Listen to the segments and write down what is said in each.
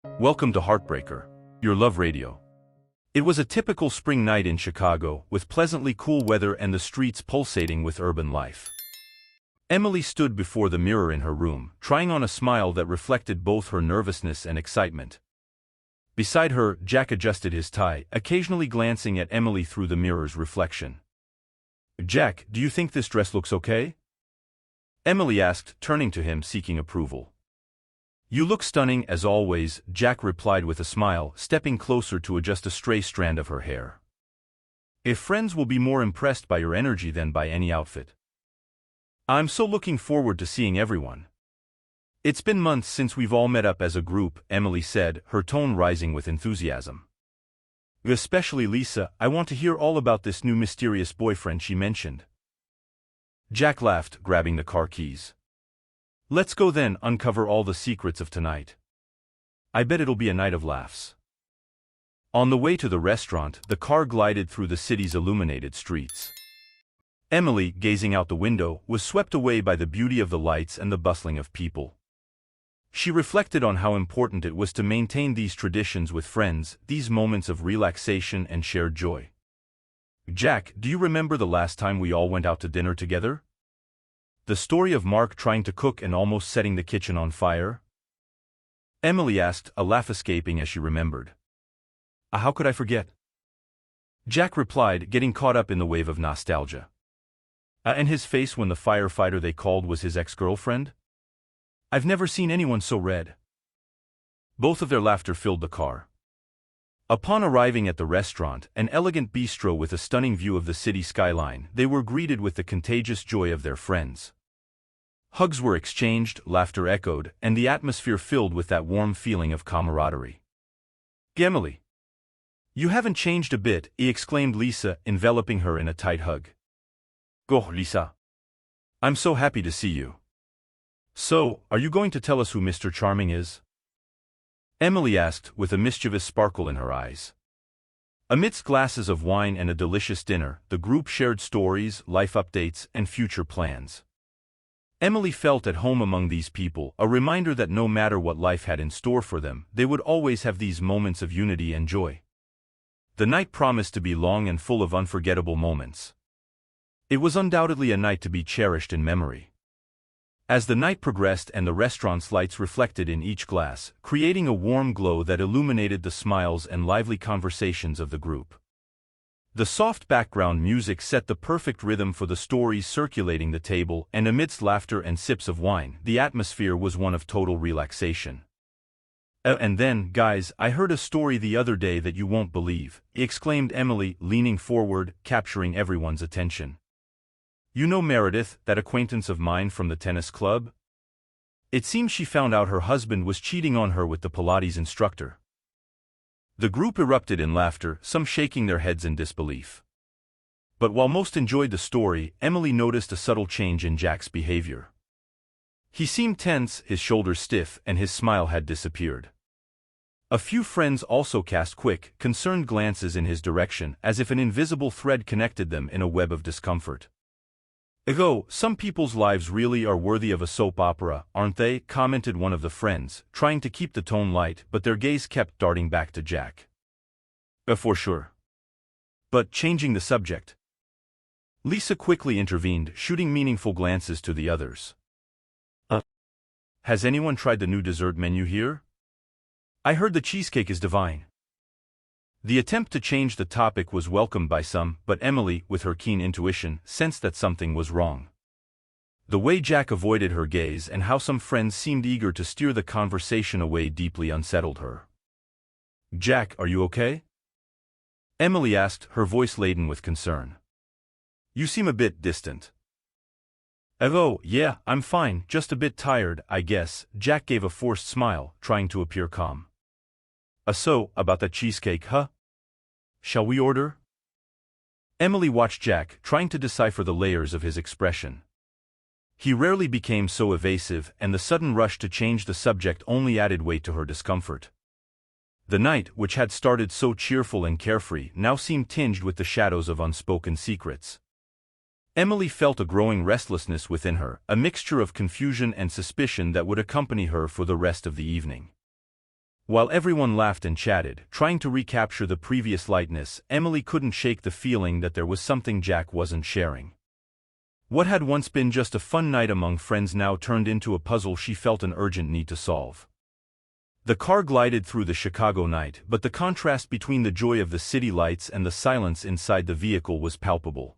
Welcome to Heartbreaker, your love radio. It was a typical spring night in Chicago, with pleasantly cool weather and the streets pulsating with urban life. Emily stood before the mirror in her room, trying on a smile that reflected both her nervousness and excitement. Beside her, Jack adjusted his tie, occasionally glancing at Emily through the mirror's reflection. "Jack, do you think this dress looks okay?" Emily asked, turning to him seeking approval. "You look stunning as always," Jack replied with a smile, stepping closer to adjust a stray strand of her hair. "If friends will be more impressed by your energy than by any outfit. I'm so looking forward to seeing everyone. It's been months since we've all met up as a group," Emily said, her tone rising with enthusiasm. "Especially Lisa, I want to hear all about this new mysterious boyfriend she mentioned." Jack laughed, grabbing the car keys. "Let's go then, uncover all the secrets of tonight. I bet it'll be a night of laughs." On the way to the restaurant, the car glided through the city's illuminated streets. Emily, gazing out the window, was swept away by the beauty of the lights and the bustling of people. She reflected on how important it was to maintain these traditions with friends, these moments of relaxation and shared joy. "Jack, do you remember the last time we all went out to dinner together? The story of Mark trying to cook and almost setting the kitchen on fire?" Emily asked, a laugh escaping as she remembered. "How could I forget?" Jack replied, getting caught up in the wave of nostalgia. "And his face when the firefighter they called was his ex-girlfriend? I've never seen anyone so red." Both of their laughter filled the car. Upon arriving at the restaurant, an elegant bistro with a stunning view of the city skyline, they were greeted with the contagious joy of their friends. Hugs were exchanged, laughter echoed, and the atmosphere filled with that warm feeling of camaraderie. "Emily, you haven't changed a bit," exclaimed Lisa, enveloping her in a tight hug. "Go, Lisa. I'm so happy to see you. So, are you going to tell us who Mr. Charming is?" Emily asked, with a mischievous sparkle in her eyes. Amidst glasses of wine and a delicious dinner, the group shared stories, life updates, and future plans. Emily felt at home among these people, a reminder that no matter what life had in store for them, they would always have these moments of unity and joy. The night promised to be long and full of unforgettable moments. It was undoubtedly a night to be cherished in memory. As the night progressed and the restaurant's lights reflected in each glass, creating a warm glow that illuminated the smiles and lively conversations of the group. The soft background music set the perfect rhythm for the stories circulating the table, and amidst laughter and sips of wine, the atmosphere was one of total relaxation. And then, guys, I heard a story the other day that you won't believe," exclaimed Emily, leaning forward, capturing everyone's attention. "You know Meredith, that acquaintance of mine from the tennis club? It seems she found out her husband was cheating on her with the Pilates instructor." The group erupted in laughter, some shaking their heads in disbelief. But while most enjoyed the story, Emily noticed a subtle change in Jack's behavior. He seemed tense, his shoulders stiff, and his smile had disappeared. A few friends also cast quick, concerned glances in his direction, as if an invisible thread connected them in a web of discomfort. "Oh, some people's lives really are worthy of a soap opera, aren't they?" commented one of the friends, trying to keep the tone light, but their gaze kept darting back to Jack. For sure. But changing the subject." Lisa quickly intervened, shooting meaningful glances to the others. "Has anyone tried the new dessert menu here? I heard the cheesecake is divine." The attempt to change the topic was welcomed by some, but Emily, with her keen intuition, sensed that something was wrong. The way Jack avoided her gaze and how some friends seemed eager to steer the conversation away deeply unsettled her. "Jack, are you okay?" Emily asked, her voice laden with concern. "You seem a bit distant." "Oh, yeah, I'm fine, just a bit tired, I guess," Jack gave a forced smile, trying to appear calm. "So, about that cheesecake, huh? Shall we order?" Emily watched Jack, trying to decipher the layers of his expression. He rarely became so evasive, and the sudden rush to change the subject only added weight to her discomfort. The night, which had started so cheerful and carefree, now seemed tinged with the shadows of unspoken secrets. Emily felt a growing restlessness within her, a mixture of confusion and suspicion that would accompany her for the rest of the evening. While everyone laughed and chatted, trying to recapture the previous lightness, Emily couldn't shake the feeling that there was something Jack wasn't sharing. What had once been just a fun night among friends now turned into a puzzle she felt an urgent need to solve. The car glided through the Chicago night, but the contrast between the joy of the city lights and the silence inside the vehicle was palpable.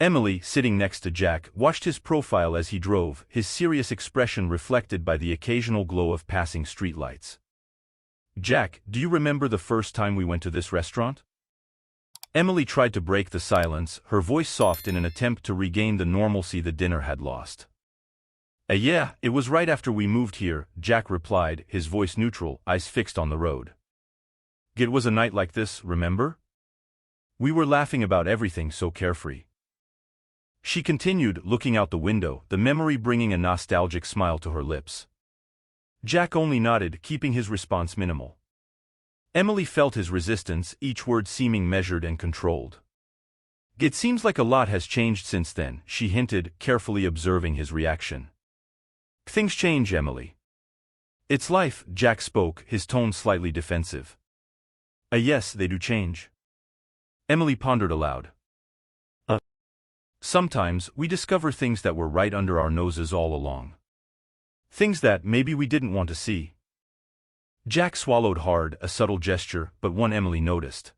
Emily, sitting next to Jack, watched his profile as he drove, his serious expression reflected by the occasional glow of passing streetlights. "Jack, do you remember the first time we went to this restaurant?" Emily tried to break the silence, her voice soft in an attempt to regain the normalcy the dinner had lost. Yeah, it was right after we moved here," Jack replied, his voice neutral, eyes fixed on the road. "It was a night like this, remember? We were laughing about everything so carefree." She continued, looking out the window, the memory bringing a nostalgic smile to her lips. Jack only nodded, keeping his response minimal. Emily felt his resistance, each word seeming measured and controlled. "It seems like a lot has changed since then," she hinted, carefully observing his reaction. "Things change, Emily." "It's life," Jack spoke, his tone slightly defensive. Yes, they do change." Emily pondered aloud. Sometimes, we discover things that were right under our noses all along. Things that maybe we didn't want to see." Jack swallowed hard, a subtle gesture, but one Emily noticed.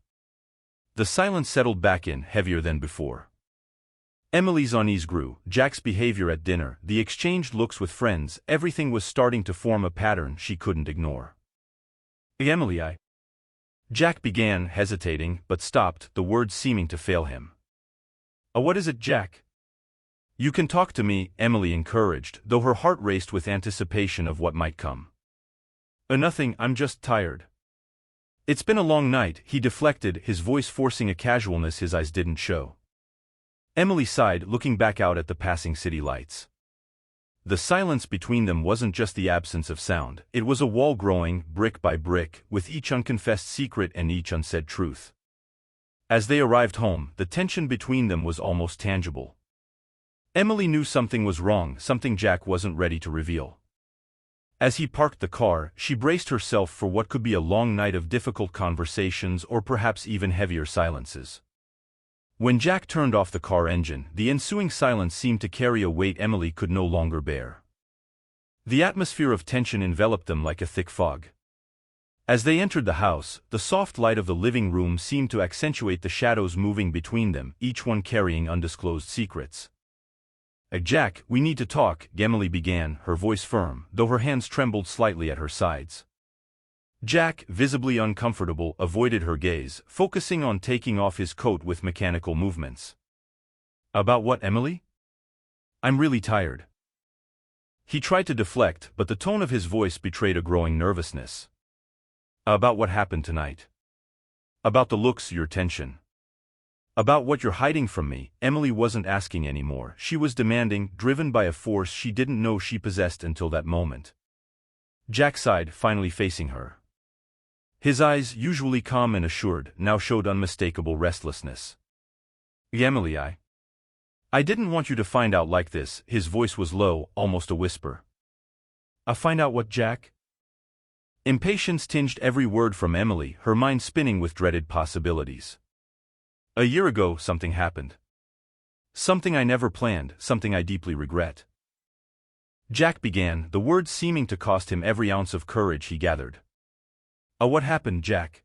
The silence settled back in, heavier than before. Emily's unease grew, Jack's behavior at dinner, the exchanged looks with friends, everything was starting to form a pattern she couldn't ignore. "Emily, Jack began, hesitating, but stopped, the words seeming to fail him. What is it, Jack?" "You can talk to me," Emily encouraged, though her heart raced with anticipation of what might come. Nothing, I'm just tired." "It's been a long night," he deflected, his voice forcing a casualness his eyes didn't show. Emily sighed, looking back out at the passing city lights. The silence between them wasn't just the absence of sound, it was a wall growing, brick by brick, with each unconfessed secret and each unsaid truth. As they arrived home, the tension between them was almost tangible. Emily knew something was wrong, something Jack wasn't ready to reveal. As he parked the car, she braced herself for what could be a long night of difficult conversations or perhaps even heavier silences. When Jack turned off the car engine, the ensuing silence seemed to carry a weight Emily could no longer bear. The atmosphere of tension enveloped them like a thick fog. As they entered the house, the soft light of the living room seemed to accentuate the shadows moving between them, each one carrying undisclosed secrets. "Jack, we need to talk," Emily began, her voice firm, though her hands trembled slightly at her sides. Jack, visibly uncomfortable, avoided her gaze, focusing on taking off his coat with mechanical movements. "About what, Emily?" "I'm really tired." He tried to deflect, but the tone of his voice betrayed a growing nervousness. "About what happened tonight. About the looks, your tension. About what you're hiding from me." Emily wasn't asking anymore, she was demanding, driven by a force she didn't know she possessed until that moment. Jack sighed, finally facing her. His eyes, usually calm and assured, now showed unmistakable restlessness. "Emily, I didn't want you to find out like this." His voice was low, almost a whisper. Find out what, Jack?" Impatience tinged every word from Emily, her mind spinning with dreaded possibilities. "A year ago, something happened. Something I never planned, something I deeply regret." Jack began, the words seeming to cost him every ounce of courage he gathered. What happened, Jack?"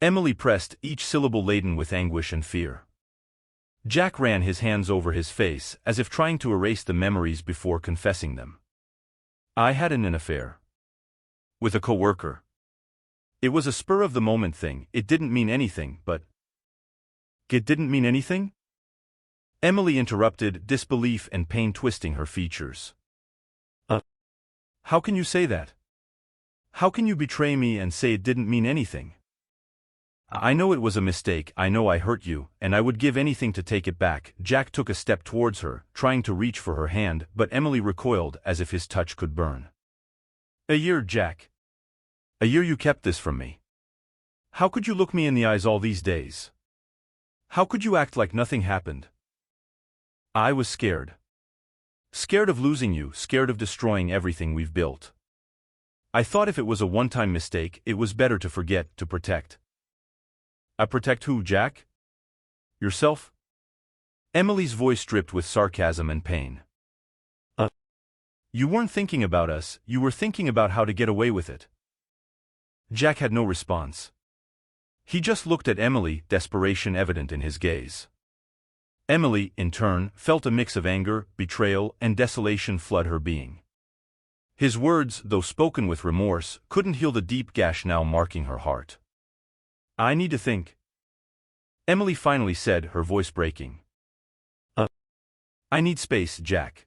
Emily pressed, each syllable laden with anguish and fear. Jack ran his hands over his face, as if trying to erase the memories before confessing them. "I had an affair. With a coworker. It was a spur-of-the-moment thing, it didn't mean anything, but—" "It didn't mean anything?" Emily interrupted, disbelief and pain twisting her features. How can you say that? How can you betray me and say it didn't mean anything?" "I know it was a mistake, I know I hurt you, and I would give anything to take it back." Jack took a step towards her, trying to reach for her hand, but Emily recoiled as if his touch could burn. "A year, Jack. A year you kept this from me. How could you look me in the eyes all these days? How could you act like nothing happened?" "I was scared. Scared of losing you, scared of destroying everything we've built." I thought if it was a one-time mistake, it was better to forget, to protect. I protect who, Jack? Yourself? Emily's voice dripped with sarcasm and pain. You weren't thinking about us, you were thinking about how to get away with it. Jack had no response. He just looked at Emily, desperation evident in his gaze. Emily, in turn, felt a mix of anger, betrayal, and desolation flood her being. His words, though spoken with remorse, couldn't heal the deep gash now marking her heart. I need to think. Emily finally said, her voice breaking. I need space, Jack.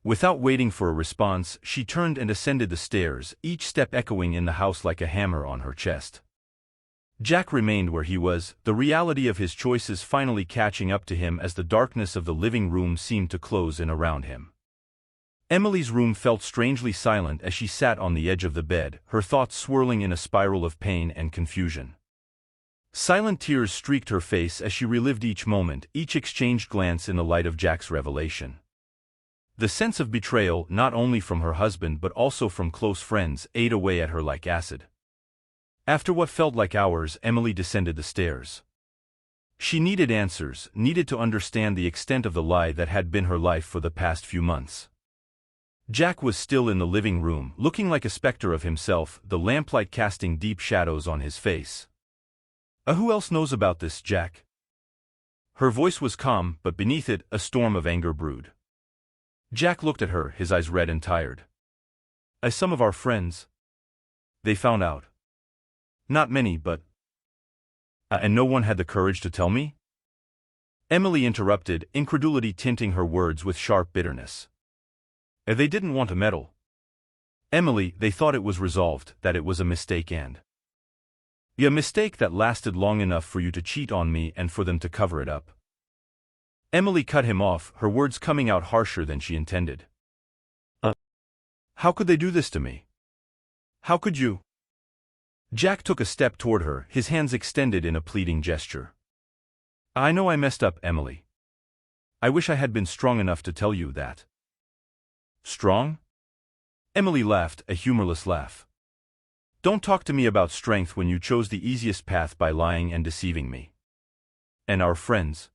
Without waiting for a response, she turned and ascended the stairs, each step echoing in the house like a hammer on her chest. Jack remained where he was, the reality of his choices finally catching up to him as the darkness of the living room seemed to close in around him. Emily's room felt strangely silent as she sat on the edge of the bed, her thoughts swirling in a spiral of pain and confusion. Silent tears streaked her face as she relived each moment, each exchanged glance in the light of Jack's revelation. The sense of betrayal, not only from her husband but also from close friends, ate away at her like acid. After what felt like hours, Emily descended the stairs. She needed answers, needed to understand the extent of the lie that had been her life for the past few months. Jack was still in the living room, looking like a specter of himself, the lamplight casting deep shadows on his face. Who else knows about this, Jack? Her voice was calm, but beneath it, a storm of anger brewed. Jack looked at her, his eyes red and tired. Some of our friends. They found out. Not many, but... and no one had the courage to tell me? Emily interrupted, incredulity tinting her words with sharp bitterness. They didn't want to meddle. Emily, they thought it was resolved, that it was a mistake and... a mistake that lasted long enough for you to cheat on me and for them to cover it up. Emily cut him off, her words coming out harsher than she intended. How could they do this to me? How could you? Jack took a step toward her, his hands extended in a pleading gesture. I know I messed up, Emily. I wish I had been strong enough to tell you that. Strong? Emily laughed, a humorless laugh. Don't talk to me about strength when you chose the easiest path by lying and deceiving me. And our friends.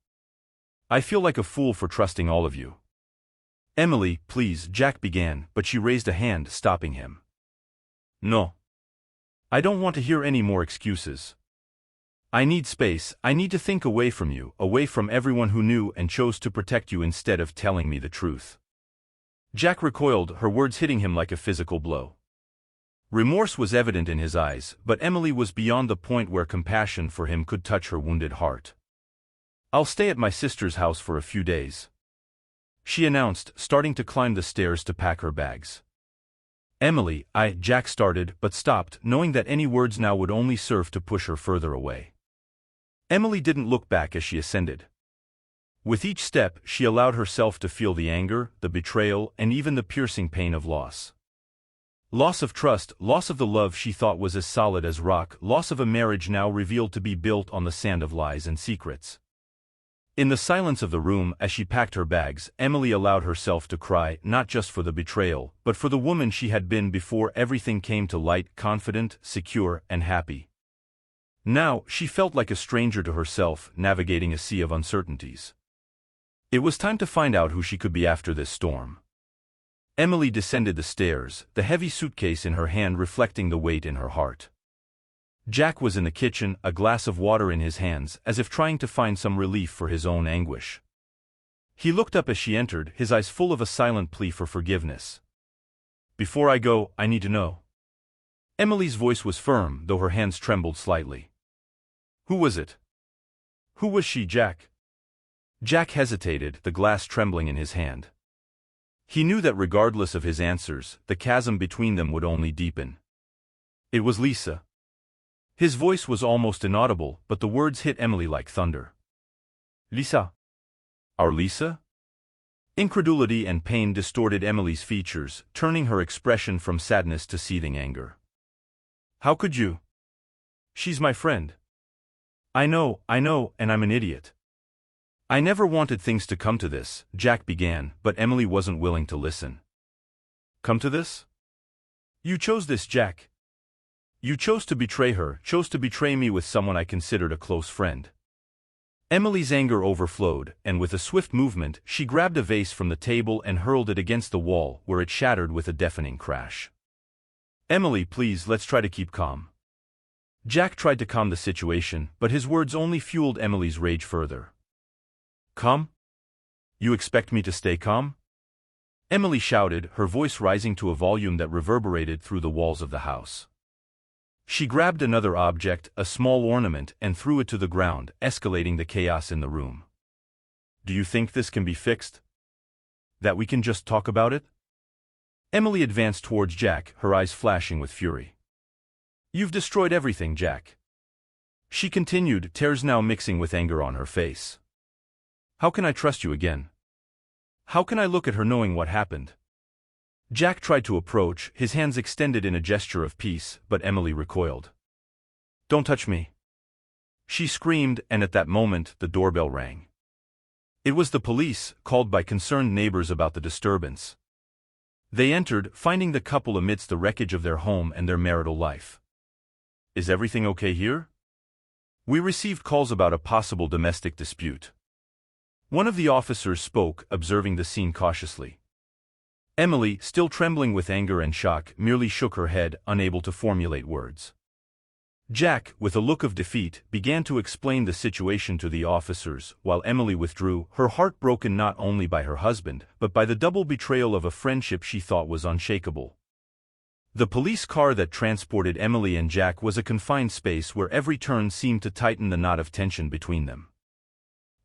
I feel like a fool for trusting all of you. Emily, please, Jack began, but she raised a hand, stopping him. No. I don't want to hear any more excuses. I need space, I need to think away from you, away from everyone who knew and chose to protect you instead of telling me the truth. Jack recoiled, her words hitting him like a physical blow. Remorse was evident in his eyes, but Emily was beyond the point where compassion for him could touch her wounded heart. I'll stay at my sister's house for a few days, she announced, starting to climb the stairs to pack her bags. Emily, Jack started, but stopped, knowing that any words now would only serve to push her further away. Emily didn't look back as she ascended. With each step, she allowed herself to feel the anger, the betrayal, and even the piercing pain of loss. Loss of trust, loss of the love she thought was as solid as rock, loss of a marriage now revealed to be built on the sand of lies and secrets. In the silence of the room, as she packed her bags, Emily allowed herself to cry, not just for the betrayal, but for the woman she had been before everything came to light, confident, secure, and happy. Now, she felt like a stranger to herself, navigating a sea of uncertainties. It was time to find out who she could be after this storm. Emily descended the stairs, the heavy suitcase in her hand reflecting the weight in her heart. Jack was in the kitchen, a glass of water in his hands, as if trying to find some relief for his own anguish. He looked up as she entered, his eyes full of a silent plea for forgiveness. Before I go, I need to know. Emily's voice was firm, though her hands trembled slightly. Who was it? Who was she, Jack? Jack hesitated, the glass trembling in his hand. He knew that regardless of his answers, the chasm between them would only deepen. It was Lisa. His voice was almost inaudible, but the words hit Emily like thunder. Lisa? Our Lisa? Incredulity and pain distorted Emily's features, turning her expression from sadness to seething anger. How could you? She's my friend. I know, and I'm an idiot. I never wanted things to come to this, Jack began, but Emily wasn't willing to listen. Come to this? You chose this, Jack. You chose to betray her, chose to betray me with someone I considered a close friend. Emily's anger overflowed, and with a swift movement, she grabbed a vase from the table and hurled it against the wall, where it shattered with a deafening crash. Emily, please, let's try to keep calm. Jack tried to calm the situation, but his words only fueled Emily's rage further. Calm? You expect me to stay calm? Emily shouted, her voice rising to a volume that reverberated through the walls of the house. She grabbed another object, a small ornament, and threw it to the ground, escalating the chaos in the room. Do you think this can be fixed? That we can just talk about it? Emily advanced towards Jack, her eyes flashing with fury. You've destroyed everything, Jack. She continued, tears now mixing with anger on her face. How can I trust you again? How can I look at her knowing what happened? Jack tried to approach, his hands extended in a gesture of peace, but Emily recoiled. Don't touch me. She screamed, and at that moment, the doorbell rang. It was the police, called by concerned neighbors about the disturbance. They entered, finding the couple amidst the wreckage of their home and their marital life. Is everything okay here? We received calls about a possible domestic dispute. One of the officers spoke, observing the scene cautiously. Emily, still trembling with anger and shock, merely shook her head, unable to formulate words. Jack, with a look of defeat, began to explain the situation to the officers, while Emily withdrew, her heart broken not only by her husband, but by the double betrayal of a friendship she thought was unshakable. The police car that transported Emily and Jack was a confined space where every turn seemed to tighten the knot of tension between them.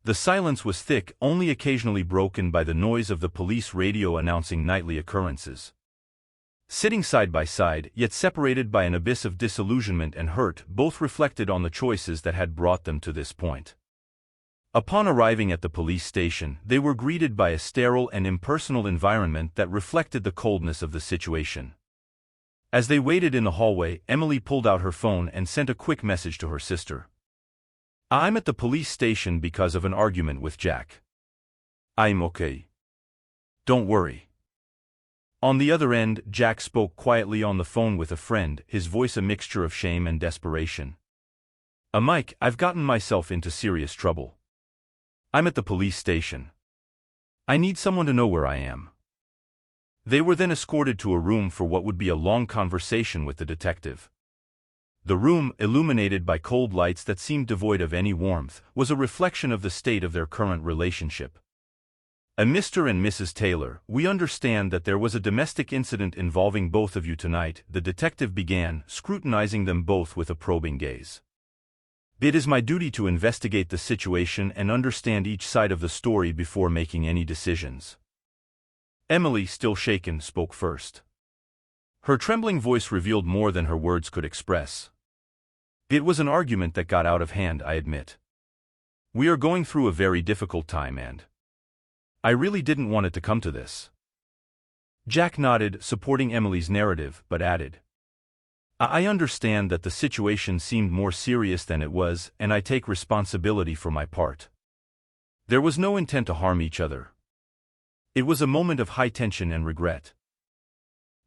The silence was thick, only occasionally broken by the noise of the police radio announcing nightly occurrences. Sitting side by side, yet separated by an abyss of disillusionment and hurt, both reflected on the choices that had brought them to this point. Upon arriving at the police station, they were greeted by a sterile and impersonal environment that reflected the coldness of the situation. As they waited in the hallway, Emily pulled out her phone and sent a quick message to her sister. I'm at the police station because of an argument with Jack. I'm okay. Don't worry. On the other end, Jack spoke quietly on the phone with a friend, his voice a mixture of shame and desperation. Mike, I've gotten myself into serious trouble. I'm at the police station. I need someone to know where I am. They were then escorted to a room for what would be a long conversation with the detective. The room, illuminated by cold lights that seemed devoid of any warmth, was a reflection of the state of their current relationship. Mr. and Mrs. Taylor, we understand that there was a domestic incident involving both of you tonight, the detective began, scrutinizing them both with a probing gaze. It is my duty to investigate the situation and understand each side of the story before making any decisions. Emily, still shaken, spoke first. Her trembling voice revealed more than her words could express. It was an argument that got out of hand, I admit. We are going through a very difficult time and I really didn't want it to come to this. Jack nodded, supporting Emily's narrative, but added, I understand that the situation seemed more serious than it was, and I take responsibility for my part. There was no intent to harm each other. It was a moment of high tension and regret.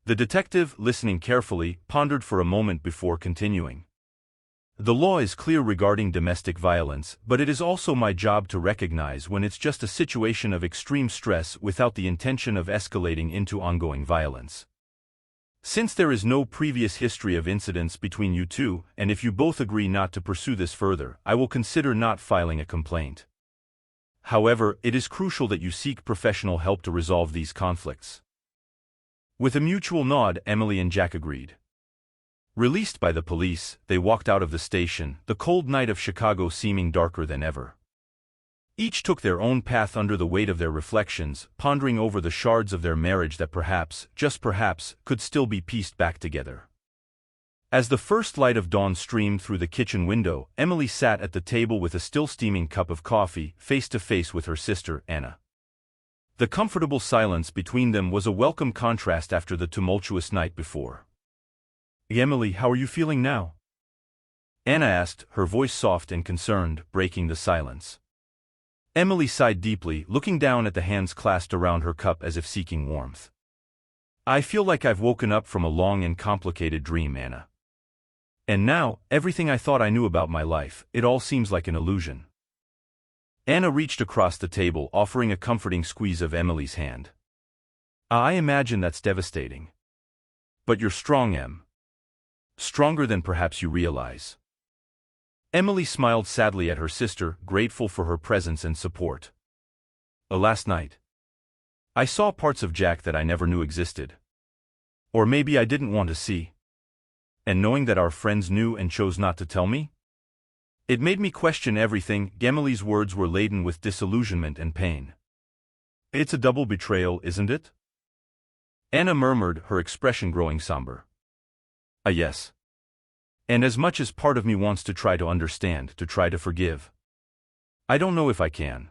The detective, listening carefully, pondered for a moment before continuing. The law is clear regarding domestic violence, but it is also my job to recognize when it's just a situation of extreme stress without the intention of escalating into ongoing violence. Since there is no previous history of incidents between you two, and if you both agree not to pursue this further, I will consider not filing a complaint. However, it is crucial that you seek professional help to resolve these conflicts. With a mutual nod, Emily and Jack agreed. Released by the police, they walked out of the station, the cold night of Chicago seeming darker than ever. Each took their own path under the weight of their reflections, pondering over the shards of their marriage that perhaps, just perhaps, could still be pieced back together. As the first light of dawn streamed through the kitchen window, Emily sat at the table with a still steaming cup of coffee, face to face with her sister, Anna. The comfortable silence between them was a welcome contrast after the tumultuous night before. Emily, how are you feeling now? Anna asked, her voice soft and concerned, breaking the silence. Emily sighed deeply, looking down at the hands clasped around her cup as if seeking warmth. I feel like I've woken up from a long and complicated dream, Anna. And now, everything I thought I knew about my life, it all seems like an illusion. Anna reached across the table, offering a comforting squeeze of Emily's hand. I imagine that's devastating. But you're strong, Em. Stronger than perhaps you realize. Emily smiled sadly at her sister, grateful for her presence and support. Last night, I saw parts of Jack that I never knew existed. Or maybe I didn't want to see. And knowing that our friends knew and chose not to tell me? It made me question everything. Emily's words were laden with disillusionment and pain. It's a double betrayal, isn't it? Anna murmured, her expression growing somber. Yes. And as much as part of me wants to try to understand, to try to forgive, I don't know if I can.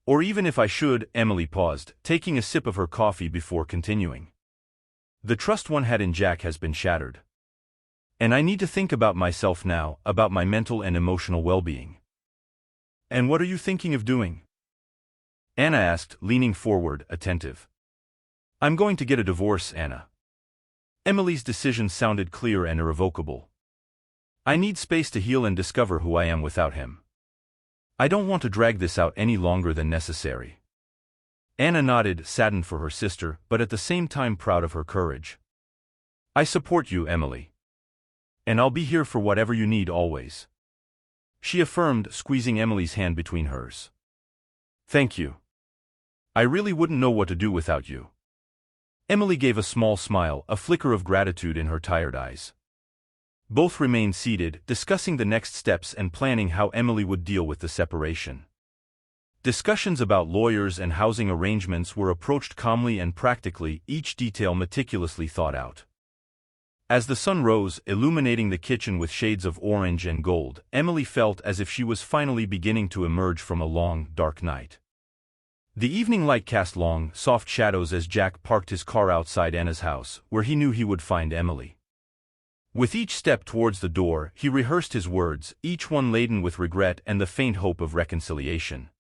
Or even if I should. Emily paused, taking a sip of her coffee before continuing. The trust one had in Jack has been shattered. And I need to think about myself now, about my mental and emotional well-being. And what are you thinking of doing? Anna asked, leaning forward, attentive. I'm going to get a divorce, Anna. Emily's decision sounded clear and irrevocable. I need space to heal and discover who I am without him. I don't want to drag this out any longer than necessary. Anna nodded, saddened for her sister, but at the same time proud of her courage. I support you, Emily. And I'll be here for whatever you need always. She affirmed, squeezing Emily's hand between hers. Thank you. I really wouldn't know what to do without you. Emily gave a small smile, a flicker of gratitude in her tired eyes. Both remained seated, discussing the next steps and planning how Emily would deal with the separation. Discussions about lawyers and housing arrangements were approached calmly and practically, each detail meticulously thought out. As the sun rose, illuminating the kitchen with shades of orange and gold, Emily felt as if she was finally beginning to emerge from a long, dark night. The evening light cast long, soft shadows as Jack parked his car outside Anna's house, where he knew he would find Emily. With each step towards the door, he rehearsed his words, each one laden with regret and the faint hope of reconciliation.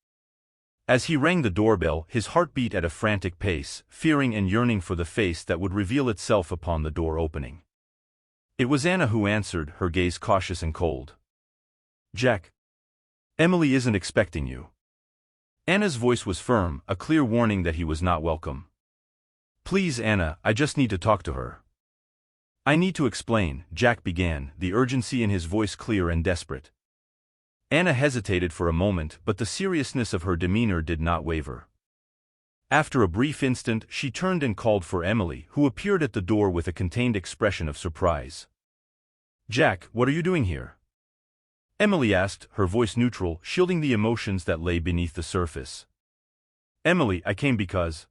As he rang the doorbell, his heart beat at a frantic pace, fearing and yearning for the face that would reveal itself upon the door opening. It was Anna who answered, her gaze cautious and cold. Jack. Emily isn't expecting you. Anna's voice was firm, a clear warning that he was not welcome. Please, Anna, I just need to talk to her. I need to explain, Jack began, the urgency in his voice clear and desperate. Anna hesitated for a moment, but the seriousness of her demeanor did not waver. After a brief instant, she turned and called for Emily, who appeared at the door with a contained expression of surprise. Jack, what are you doing here? Emily asked, her voice neutral, shielding the emotions that lay beneath the surface. Emily, I came because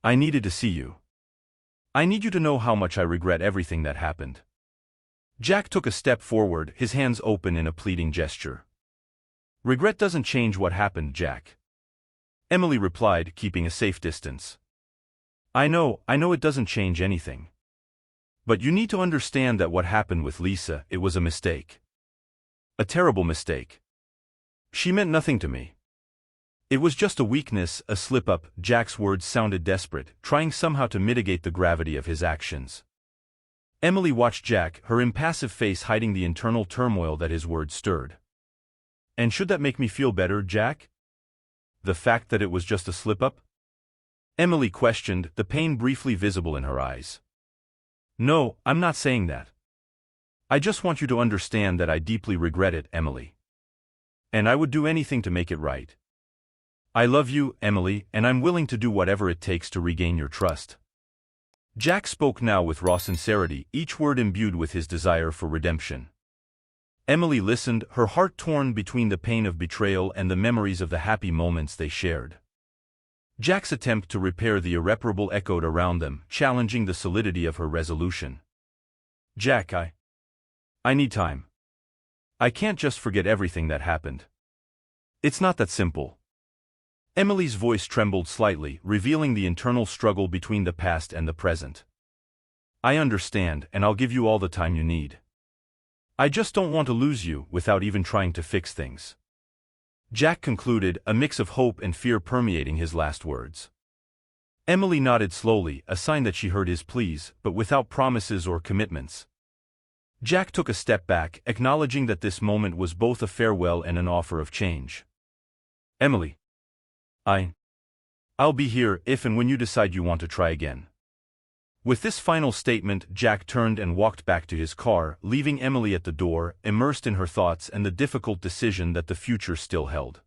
I needed to see you. I need you to know how much I regret everything that happened. Jack took a step forward, his hands open in a pleading gesture. Regret doesn't change what happened, Jack. Emily replied, keeping a safe distance. I know it doesn't change anything. But you need to understand that what happened with Lisa, it was a mistake. A terrible mistake. She meant nothing to me. It was just a weakness, a slip-up. Jack's words sounded desperate, trying somehow to mitigate the gravity of his actions. Emily watched Jack, her impassive face hiding the internal turmoil that his words stirred. And should that make me feel better, Jack? The fact that it was just a slip-up? Emily questioned, the pain briefly visible in her eyes. No, I'm not saying that. I just want you to understand that I deeply regret it, Emily. And I would do anything to make it right. I love you, Emily, and I'm willing to do whatever it takes to regain your trust. Jack spoke now with raw sincerity, each word imbued with his desire for redemption. Emily listened, her heart torn between the pain of betrayal and the memories of the happy moments they shared. Jack's attempt to repair the irreparable echoed around them, challenging the solidity of her resolution. Jack, I need time. I can't just forget everything that happened. It's not that simple. Emily's voice trembled slightly, revealing the internal struggle between the past and the present. I understand, and I'll give you all the time you need. I just don't want to lose you without even trying to fix things. Jack concluded, a mix of hope and fear permeating his last words. Emily nodded slowly, a sign that she heard his pleas, but without promises or commitments. Jack took a step back, acknowledging that this moment was both a farewell and an offer of change. Emily. I'll be here if and when you decide you want to try again. With this final statement, Jack turned and walked back to his car, leaving Emily at the door, immersed in her thoughts and the difficult decision that the future still held.